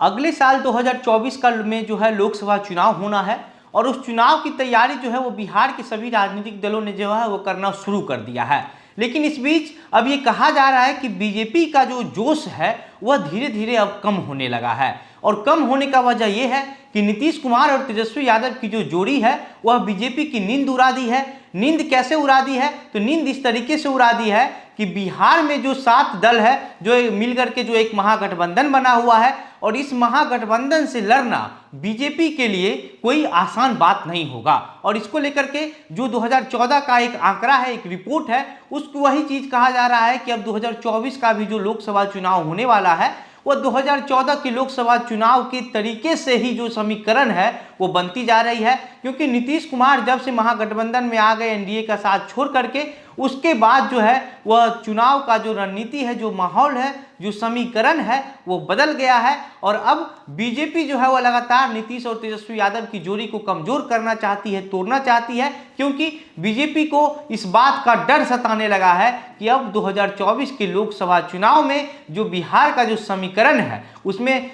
अगले साल 2024 का में जो है लोकसभा चुनाव होना है और उस चुनाव की तैयारी जो है वो बिहार के सभी राजनीतिक दलों ने जो है वो करना शुरू कर दिया है। लेकिन इस बीच अब ये कहा जा रहा है कि बीजेपी का जो जोश है वह धीरे धीरे अब कम होने लगा है और कम होने का वजह यह है कि नीतीश कुमार और तेजस्वी यादव की जो जोड़ी है वह बीजेपी की नींद उड़ा दी है। नींद कैसे उड़ा दी है? तो नींद इस तरीके से उड़ा दी है कि बिहार में जो 7 दल है जो मिलकर के जो एक महागठबंधन बना हुआ है और इस महागठबंधन से लड़ना बीजेपी के लिए कोई आसान बात नहीं होगा। और इसको लेकर के जो 2014 का एक आंकड़ा है, एक रिपोर्ट है, उसको वही चीज कहा जा रहा है कि अब 2024 का भी जो लोकसभा चुनाव होने वाला है वो 2014 के लोकसभा चुनाव के तरीके से ही जो समीकरण है वो बनती जा रही है। क्योंकि नीतीश कुमार जब से महागठबंधन में आ गए एनडीए का साथ छोड़ करके, उसके बाद जो है वह चुनाव का जो रणनीति है, जो माहौल है, जो समीकरण है वो बदल गया है। और अब बीजेपी जो है वह लगातार नीतीश और तेजस्वी यादव की जोड़ी को कमजोर करना चाहती है, तोड़ना चाहती है, क्योंकि बीजेपी को इस बात का डर सताने लगा है कि अब 2024 के लोकसभा चुनाव में जो बिहार का जो समीकरण है उसमें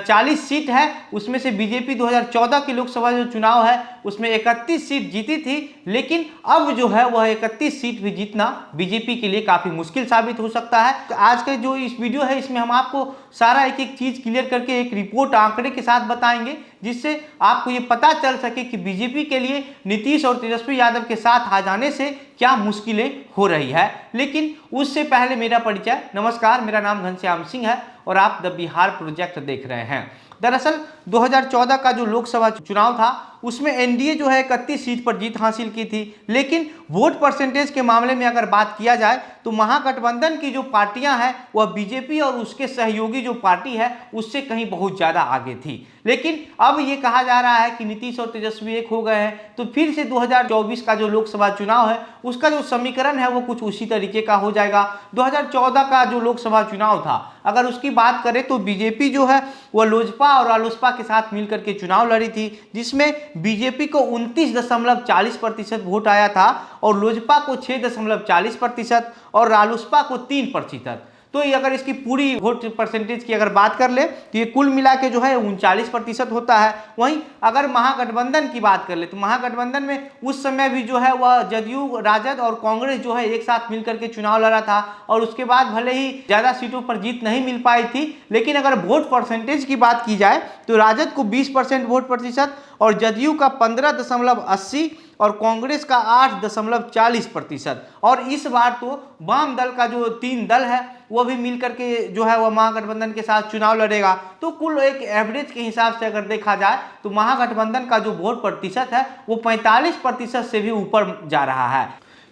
40 सीट है, उसमें से बीजेपी 2014 के लोकसभा जो चुनाव है उसमें 31 सीट जीती थी, लेकिन अब जो है वह 31 सीट भी जीतना बीजेपी के लिए काफी मुश्किल साबित हो सकता है। तो आज का जो इस वीडियो है इसमें हम आपको सारा एक एक चीज क्लियर करके एक रिपोर्ट आंकड़े के साथ बताएंगे, जिससे आपको ये पता चल सके कि बीजेपी के लिए नीतीश और तेजस्वी यादव के साथ आ जाने से क्या मुश्किलें हो रही है। लेकिन उससे पहले मेरा परिचय। नमस्कार, मेरा नाम घनश्याम सिंह है और आप द बिहार प्रोजेक्ट देख रहे हैं। दरअसल 2014 का जो लोकसभा चुनाव था उसमें एनडीए जो है 31 सीट पर जीत हासिल की थी, लेकिन वोट परसेंटेज के मामले में अगर बात किया जाए तो महागठबंधन की जो पार्टियां हैं वह बीजेपी और उसके सहयोगी जो पार्टी है उससे कहीं बहुत ज्यादा आगे थी। लेकिन अब ये कहा जा रहा है कि नीतीश और तेजस्वी एक हो गए हैं, तो फिर से 2024 का जो लोकसभा चुनाव है उसका जो समीकरण है वो कुछ उसी तरीके का हो जाएगा। 2014 का जो लोकसभा चुनाव था अगर उसकी बात करें तो बीजेपी जो है वह लोजपा और रालोसपा के साथ मिलकर के चुनाव लड़ी थी, जिसमें बीजेपी को 29.40% वोट आया था और लोजपा को 6.40% और रालोसपा को 3%। तो ये अगर इसकी पूरी वोट परसेंटेज की अगर बात कर ले तो ये कुल मिला के जो है 39% होता है। वहीं अगर महागठबंधन की बात कर ले तो महागठबंधन में उस समय भी जो है वह जदयू, राजद और कांग्रेस जो है एक साथ मिलकर के चुनाव लड़ा था और उसके बाद भले ही ज्यादा सीटों पर जीत नहीं मिल पाई थी, लेकिन अगर वोट परसेंटेज की बात की जाए तो राजद को 20% वोट प्रतिशत और जदयू का 15.80 और कांग्रेस का 8.40%। और इस बार तो वाम दल का जो 3 दल है वो भी मिलकर के जो है वह महागठबंधन के साथ चुनाव लड़ेगा। तो कुल एक एवरेज के हिसाब से अगर देखा जाए तो महागठबंधन का जो वोट प्रतिशत है वो 45% से भी ऊपर जा रहा है,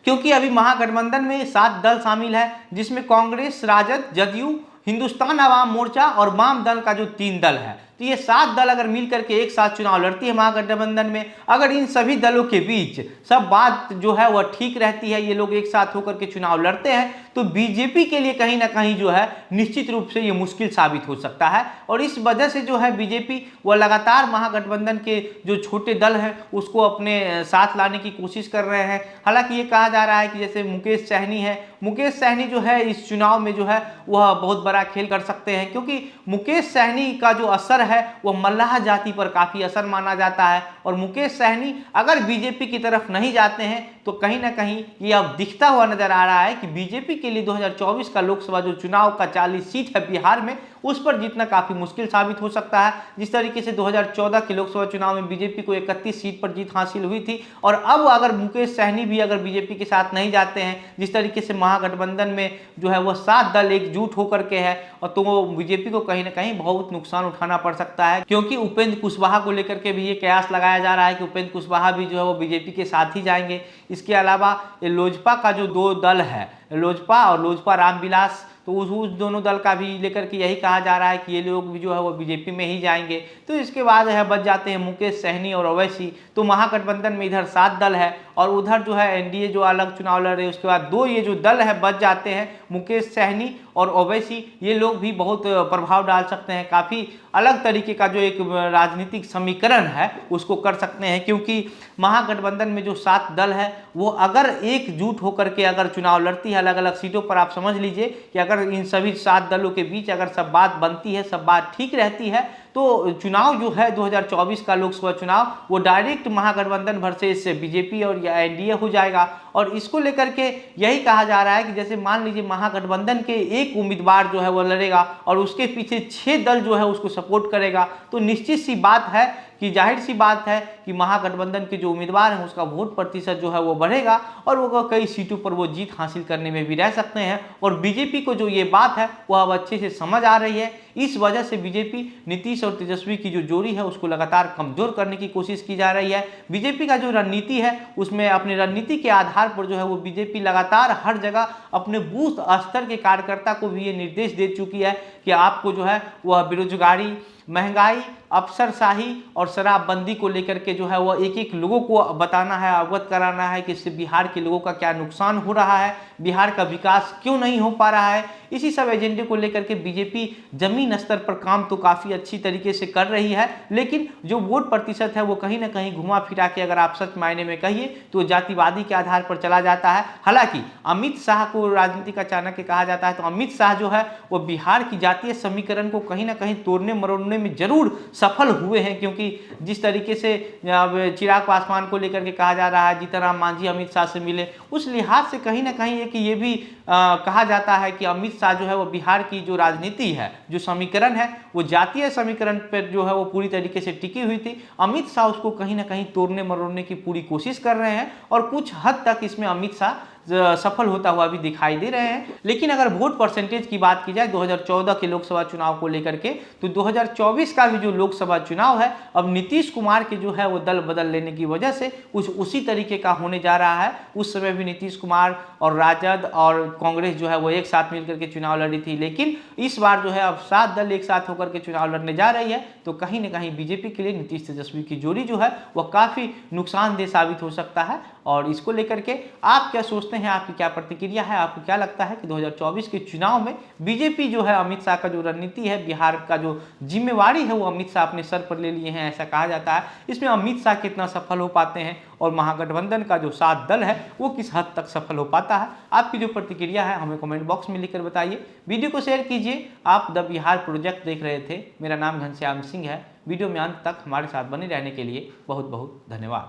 क्योंकि अभी महागठबंधन में 7 दल शामिल है, जिसमें कांग्रेस, राजद, जदयू, हिंदुस्तान अवाम मोर्चा और वाम दल का जो 3 दल है। तो ये 7 दल अगर मिलकर के एक साथ चुनाव लड़ती है महागठबंधन में, अगर इन सभी दलों के बीच सब बात जो है वह ठीक रहती है, ये लोग एक साथ होकर के चुनाव लड़ते हैं, तो बीजेपी के लिए कहीं ना कहीं जो है निश्चित रूप से ये मुश्किल साबित हो सकता है। और इस वजह से जो है बीजेपी वह लगातार महागठबंधन के जो छोटे दल हैं उसको अपने साथ लाने की कोशिश कर रहे हैं। हालांकि ये कहा जा रहा है कि जैसे मुकेश सहनी है, मुकेश सहनी जो है इस चुनाव में जो है वह बहुत बड़ा खेल कर सकते हैं, क्योंकि मुकेश सहनी का जो असर है वह मल्लाह जाति पर काफी असर माना जाता है। और मुकेश सहनी अगर बीजेपी की तरफ नहीं जाते हैं तो कहीं ना कहीं ये अब दिखता हुआ नजर आ रहा है कि बीजेपी के लिए 2024 का लोकसभा जो चुनाव का 40 सीट है बिहार में उस पर जीतना काफी मुश्किल साबित हो सकता है। जिस तरीके से 2014 के लोकसभा चुनाव में बीजेपी को 31 सीट पर जीत हासिल हुई थी, और अब अगर मुकेश सहनी भी अगर बीजेपी के साथ नहीं जाते हैं, जिस तरीके से महागठबंधन में जो है वह 7 दल एकजुट होकर के है, और तो वो बीजेपी को कहीं ना कहीं बहुत नुकसान उठाना पड़ सकता है। क्योंकि उपेंद्र कुशवाहा को लेकर के भी ये कयास लगाया जा रहा है कि उपेंद्र कुशवाहा भी जो है वो बीजेपी के साथ ही जाएंगे। इसके अलावा ये लोजपा का जो 2 दल है, लोजपा और लोजपा रामविलास, तो उस दोनों दल का भी लेकर के यही कहा जा रहा है कि ये लोग भी जो है वो बीजेपी में ही जाएंगे। तो इसके बाद है बच जाते हैं मुकेश सहनी और ओवैसी। तो महागठबंधन में इधर 7 दल है और उधर जो है एनडीए जो अलग चुनाव लड़ रहे हैं, उसके बाद 2 ये जो दल है बच जाते हैं, मुकेश सहनी और ओवैसी। ये लोग भी बहुत प्रभाव डाल सकते हैं, काफी अलग तरीके का जो एक राजनीतिक समीकरण है उसको कर सकते हैं, क्योंकि महागठबंधन में जो 7 दल है वो अगर एकजुट होकर के अगर चुनाव लड़ती है अलग अलग सीटों पर, आप समझ लीजिए कि अगर अगर इन सभी 7 दलों के बीच अगर सब बात बनती है, सब बात ठीक रहती है, तो चुनाव जो है 2024 का लोकसभा चुनाव वो डायरेक्ट महागठबंधन वर्सेस बीजेपी और या एनडीए हो जाएगा। और इसको लेकर के यही कहा जा रहा है कि जैसे मान लीजिए महागठबंधन के एक उम्मीदवार जो है वो लड़ेगा और उसके पीछे 6 दल जो है उसको सपोर्ट करेगा, तो निश्चित सी बात है कि जाहिर सी बात है कि महागठबंधन के जो उम्मीदवार हैं उसका वोट प्रतिशत जो है वो बढ़ेगा और वो कई सीटों पर वो जीत हासिल करने में भी रह सकते हैं। और बीजेपी को जो ये बात है वो अब अच्छे से समझ आ रही है। इस वजह से बीजेपी नीतीश और तेजस्वी की जो जोड़ी है उसको लगातार कमजोर करने की कोशिश की जा रही है। बीजेपी का जो रणनीति है उसमें अपनी रणनीति के आधार पर जो है वो बीजेपी लगातार हर जगह अपने बूथ स्तर के कार्यकर्ता को भी ये निर्देश दे चुकी है कि आपको जो है वह बेरोजगारी, महंगाई, अफसरशाही और शराबबंदी को लेकर के जो है वह एक एक लोगों को बताना है, अवगत कराना है कि इससे बिहार के लोगों का क्या नुकसान हो रहा है, बिहार का विकास क्यों नहीं हो पा रहा है। इसी सब एजेंडे को लेकर के बीजेपी जमीन स्तर पर काम तो काफ़ी अच्छी तरीके से कर रही है, लेकिन जो वोट प्रतिशत है वो कहीं ना कहीं घुमा फिरा के अगर आप सच मायने में कहिए तो जातिवादी के आधार पर चला जाता है। हालांकि अमित शाह को राजनीति का चाणक्य कहा जाता है, तो अमित शाह जो है वो बिहार की जातीय समीकरण को कहीं ना कहीं तोड़ने मरोड़ने में जरूर सफल हुए हैं, क्योंकि जिस तरीके से चिराग पासवान को लेकर के कहा जा रहा है जीतन मांझी अमित शाह से मिले, उस लिहाज से कहीं ना कहीं कि ये भी कहा जाता है कि अमित शाह जो है वो बिहार की जो राजनीति है, जो समीकरण है वो जातीय समीकरण पर जो है वो पूरी तरीके से टिकी हुई थी। अमित शाह उसको कहीं ना कहीं तोड़ने मरोड़ने की पूरी कोशिश कर रहे हैं और कुछ हद तक इसमें अमित शाह सफल होता हुआ भी दिखाई दे रहे हैं। लेकिन अगर वोट परसेंटेज की बात की जाए 2014 के लोकसभा चुनाव को लेकर के, तो 2024 का भी जो लोकसभा चुनाव है अब नीतीश कुमार के जो है वो दल बदल लेने की वजह से कुछ उसी तरीके का होने जा रहा है। उस समय भी नीतीश कुमार और राजद और कांग्रेस जो है वो एक साथ मिलकर के चुनाव लड़ी थी, लेकिन इस बार जो है अब 7 दल एक साथ होकर के चुनाव लड़ने जा रही है, तो कहीं ना कहीं बीजेपी के लिए नीतीश तेजस्वी की जोड़ी जो है वह काफी नुकसानदेह साबित हो सकता है। और इसको लेकर के आप क्या सोचते हैं, आपकी क्या प्रतिक्रिया है, आपको क्या लगता है कि 2024 के चुनाव में बीजेपी जो है अमित शाह का जो रणनीति है, बिहार का जो जिम्मेवारी है वो अमित शाह अपने सर पर ले लिए हैं, ऐसा कहा जाता है, इसमें अमित शाह कितना सफल हो पाते हैं और महागठबंधन का जो 7 दल है वो किस हद तक सफल हो पाता है। आपकी जो प्रतिक्रिया है हमें कमेंट बॉक्स में लिखकर बताइए। वीडियो को शेयर कीजिए। आप द बिहार प्रोजेक्ट देख रहे थे। मेरा नाम घनश्याम सिंह है। वीडियो में अंत तक हमारे साथ बने रहने के लिए बहुत बहुत धन्यवाद।